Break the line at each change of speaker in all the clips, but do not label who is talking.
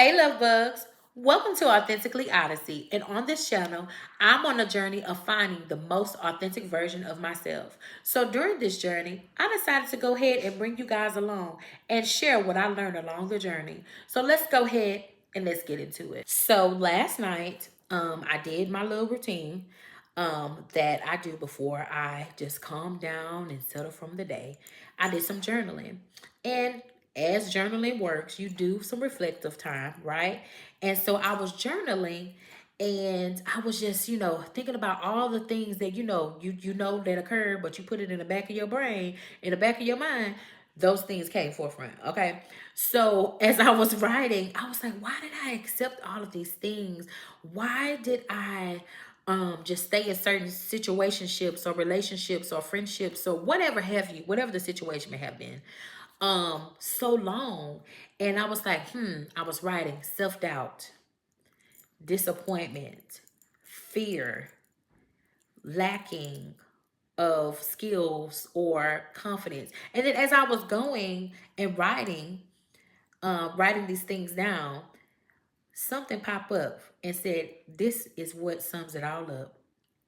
Hey, love bugs. Welcome to Authentically Odyssey. And on this channel, I'm on a journey of finding the most authentic version of myself. So during this journey, I decided to go ahead and bring you guys along and share what I learned along the journey. So let's go ahead and let's get into it. So last night, I did my little routine that I do before I just calm down and settle from the day. I did some journaling. And as journaling works, you do some reflective time, right? And so I was journaling and I was just, thinking about all the things that you know that occurred, but you put it in the back of your brain, in the back of your mind. Those things came forefront. Okay. So as I was writing, I was like, why did I accept all of these things? Why did I just stay in certain situationships or relationships or friendships or whatever have you, whatever the situation may have been, so long? And I was like, I was writing self-doubt, disappointment, fear, lacking of skills or confidence. And then as I was going and writing these things down, something popped up and said, this is what sums it all up.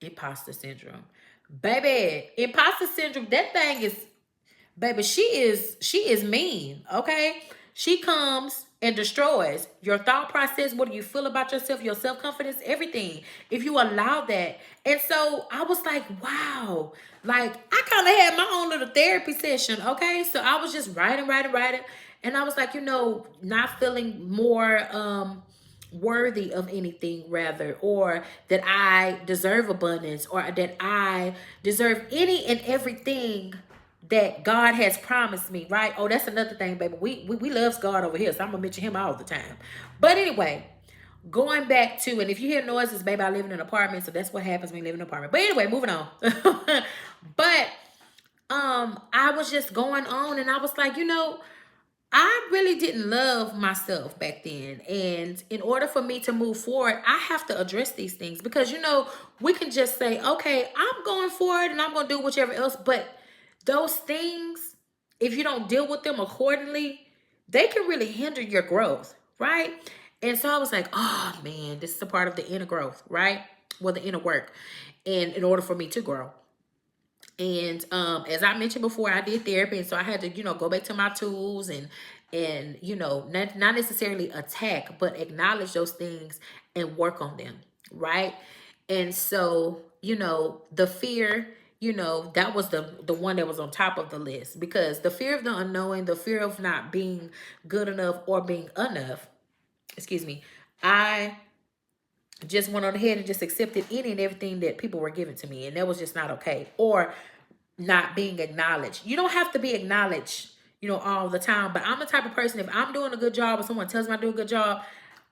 Imposter syndrome. Baby, imposter syndrome, that thing is, baby, she is mean, okay? She comes and destroys your thought process, what do you feel about yourself, your self-confidence, everything, if you allow that. And so I was like, wow, like I kind of had my own little therapy session, okay? So I was just writing, and I was like, not feeling more worthy of anything, rather, or that I deserve abundance, or that I deserve any and everything that God has promised me, right? Oh, that's another thing, baby. We loves God over here, so I'm gonna mention him all the time. But anyway, going back to, and if you hear noises, baby, I live in an apartment, so that's what happens when you live in an apartment. But anyway, moving on. But I was just going on, and I was like, I really didn't love myself back then. And in order for me to move forward, I have to address these things, because, we can just say, okay, I'm going forward and I'm going to do whichever else. But those things, if you don't deal with them accordingly, they can really hinder your growth, right? And so I was like, oh man, this is a part of the inner growth, right? Well, the inner work. And in order for me to grow. And as I mentioned before, I did therapy, and so I had to, go back to my tools and not necessarily attack, but acknowledge those things and work on them, right? And so, the fear, that was the one that was on top of the list, because the fear of the unknowing, the fear of not being good enough or being enough, excuse me, I just went on ahead and just accepted any and everything that people were giving to me, and that was just not okay. Or not being acknowledged. You don't have to be acknowledged, all the time. But I'm the type of person, if I'm doing a good job or someone tells me I do a good job,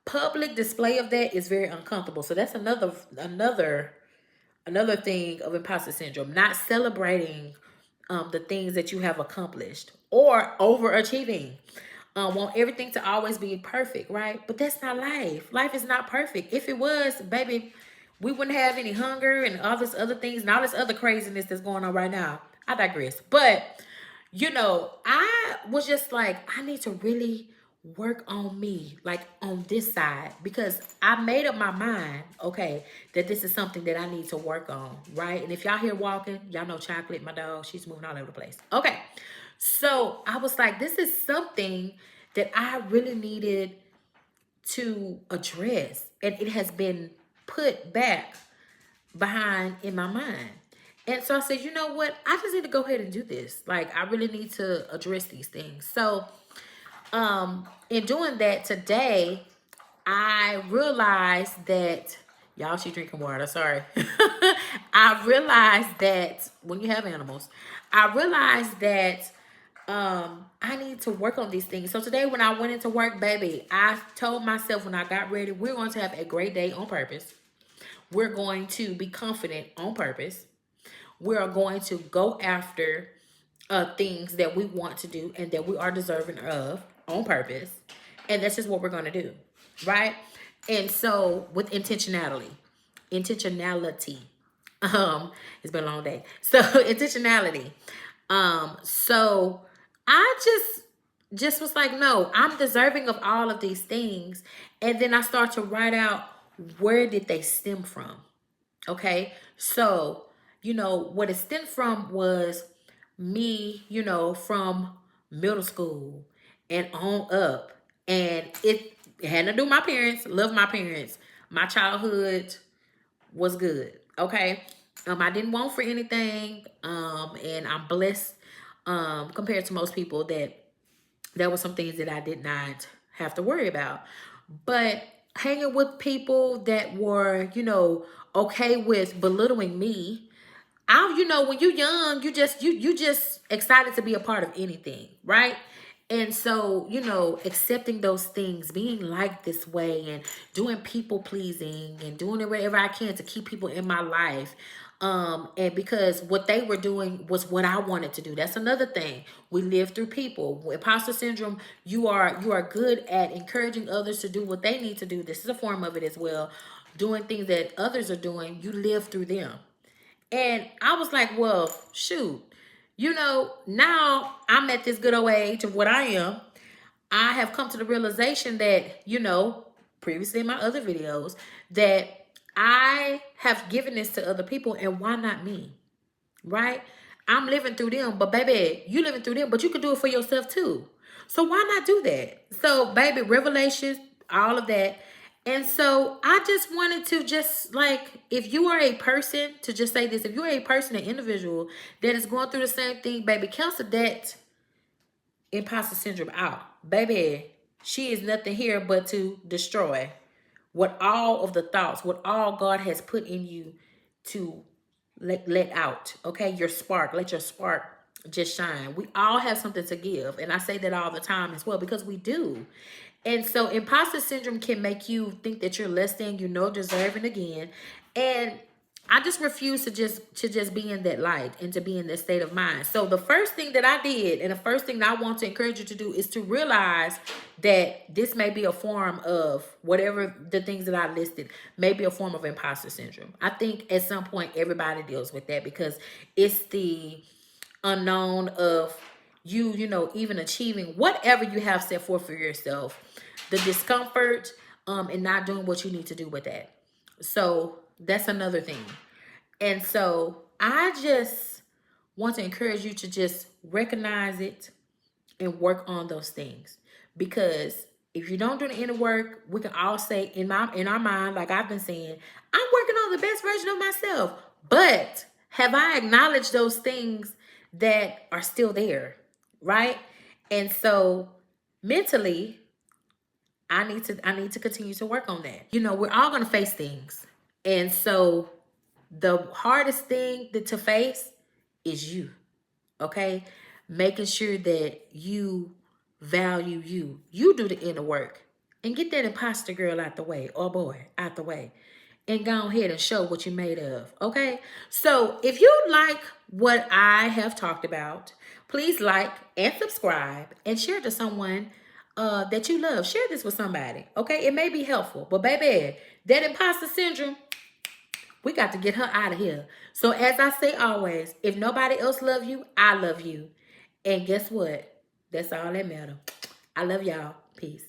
public display of that is very uncomfortable. So that's another thing of imposter syndrome. Not celebrating the things that you have accomplished, or overachieving. Want everything to always be perfect, right? But that's not life. Life is not perfect. If it was, baby, we wouldn't have any hunger and all this other things and all this other craziness that's going on right now. I digress. But, I was just like, I need to really work on me, like on this side, because I made up my mind, okay, that this is something that I need to work on, right? And if y'all hear walking, y'all know Chocolate, my dog, she's moving all over the place. Okay. So I was like, this is something that I really needed to address. And it has been put back behind in my mind. And so I said, you know what? I just need to go ahead and do this. Like, I really need to address these things. So in doing that today, I realized that, y'all, she drinking water, sorry. I realized that when you have animals, I realized that I need to work on these things. So today when I went into work, baby, I told myself when I got ready, we're going to have a great day on purpose. We're going to be confident on purpose. We're going to go after things that we want to do and that we are deserving of on purpose. And that's just what we're going to do, right? And so with intentionality, it's been a long day. So intentionality. So I just just was like, no, I'm deserving of all of these things. And then I start to write out, where did they stem from? Okay. So, what it stemmed from was me, from middle school and on up. And it had to do with my parents, love my parents. My childhood was good. Okay. I didn't want for anything. And I'm blessed compared to most people that there were some things that I did not have to worry about. But hanging with people that were, okay with belittling me, when you're young, you just excited to be a part of anything, right? And so, accepting those things, being like this way and doing people pleasing and doing it wherever I can to keep people in my life. And because what they were doing was what I wanted to do. That's another thing. We live through people. Imposter syndrome, you are good at encouraging others to do what they need to do. This is a form of it as well. Doing things that others are doing, you live through them. And I was like, well, shoot, now I'm at this good old age of what I am. I have come to the realization that, previously in my other videos, that I have given this to other people, and why not me? Right? I'm living through them, but baby, you living through them, but you can do it for yourself too. So why not do that? So, baby, revelations, all of that. And so I just wanted to just like, if you are a person, to just say this, if you're a person, an individual that is going through the same thing, baby, cancel that imposter syndrome out. Baby, she is nothing here but to destroy what all of the thoughts, what all God has put in you to let out. Okay, your spark, let your spark just shine. We all have something to give, and I say that all the time as well, because we do. And so imposter syndrome can make you think that you're less than, deserving again. And I just refuse to just be in that light and to be in that state of mind. So the first thing that I did, and the first thing that I want to encourage you to do, is to realize that this may be a form of whatever the things that I listed, may be a form of imposter syndrome. I think at some point everybody deals with that, because it's the unknown of you, even achieving whatever you have set forth for yourself, the discomfort, and not doing what you need to do with that. So that's another thing. And so I just want to encourage you to just recognize it and work on those things. Because if you don't do the inner work, we can all say in our mind, like I've been saying, I'm working on the best version of myself. But have I acknowledged those things that are still there? Right? And so mentally, I need to continue to work on that. We're all gonna face things. And so the hardest thing to face is you. Okay? Making sure that you value you. You do the inner work and get that imposter girl out the way, or boy out the way, and go ahead and show what you're made of. Okay? So if you like what I have talked about, please like and subscribe and share to someone that you love. Share this with somebody. Okay? It may be helpful, but baby, that imposter syndrome, we got to get her out of here. So as I say always, if nobody else loves you, I love you. And guess what? That's all that matters. I love y'all. Peace.